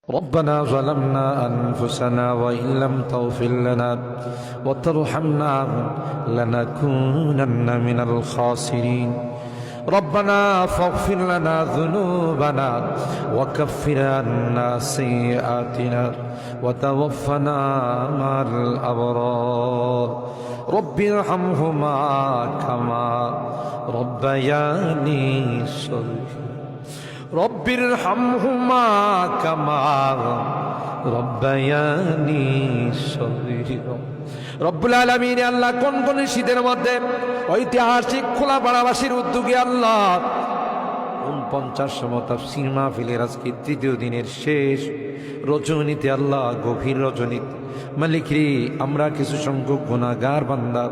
ربنا ظلمنا أنفسنا وإن لم تغفر لنا وترحمنا لنكونن من الخاسرين ربنا فاغفر لنا ذنوبنا وكفر عنا سيئاتنا وتوفنا مع الأبرار رب ارحمهما كما ربياني صغيرا رب ارحمهما كما ربياني صغيرا রব্বুল আলামিন আল্লাহ কোন কোন শীতের মধ্যে ঐতিহাসিক খোলাপাড়াবাসীর উদ্যোগে আল্লাহ 49তম তাফসীর মাহফিলের আজকে তৃতীয় দিনের শেষ রজনীতে আল্লাহ গভীর রজনীতে মালিক রে আমরা কিছু সংখ্যক গুনাহগার বান্দা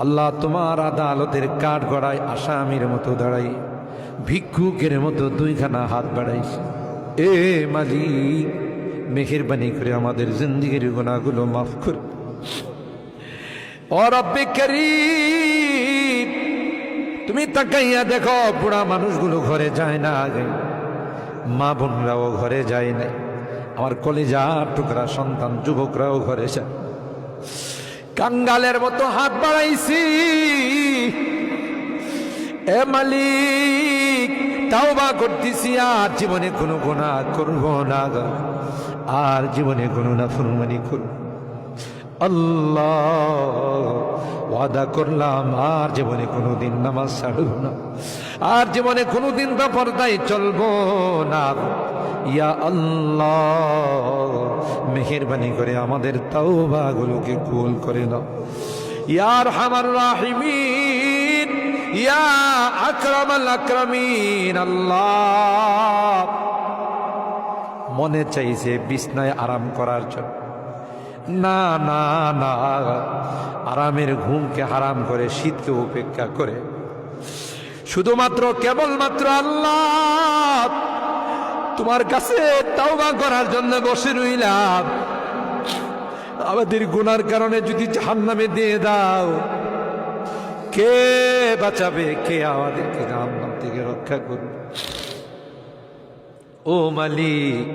আল্লাহ তোমার আদালতের কাঠগড়ায় আসামির মতো দাঁড়াই ভিক্ষুকের মতো দুইখানা হাত বাড়াইছে এ মালিক মেহেরবানি করে আমাদের জিন্দেগির গুনাহগুলো মাফ কর ও রব্বে করিম তুমি তাকাইয়া দেখো বুড়া মানুষগুলো ঘরে যায় না আগে মা বোনরাও ঘরে যায় না আমার কলিজার টুকরা সন্তান যুবকরাও ঘরে যায় কাঙ্গালের মতো হাত বাড়াইছি এ মালিক তাওবা করতেছি আর জীবনে কোনো গুনাহ করব না আর জীবনে কোনো নাফরমানি করব আল্লাহ ওয়াদা করলাম আর জীবনে কোনোদিন নামাজ ছাড়ব না আর জীবনে কোনোদিন বেপরদায় চলবো না ইয়া আল্লাহ মেহেরবানি করে আমাদের তাওবাগুলোকে কবুল করে নাও ইয়া আরহামার রাহিমিন ইয়া আকরামাল আকরামিন আল্লাহ মনে চাইছে বিছনায় আরাম করার জন্য না না না আরামের ঘুমকে হারাম করে শীতকে উপেক্ষা করে শুধুমাত্র কেবলমাত্র আল্লাহ তোমার কাছে তাওবা করার জন্য বসে রইলাম আমাদের গুনার কারণে যদি জাহান্নামে দিয়ে দাও কে বাঁচাবে কে আমাদেরকে জাহান্নাম থেকে রক্ষা করবে ও মালিক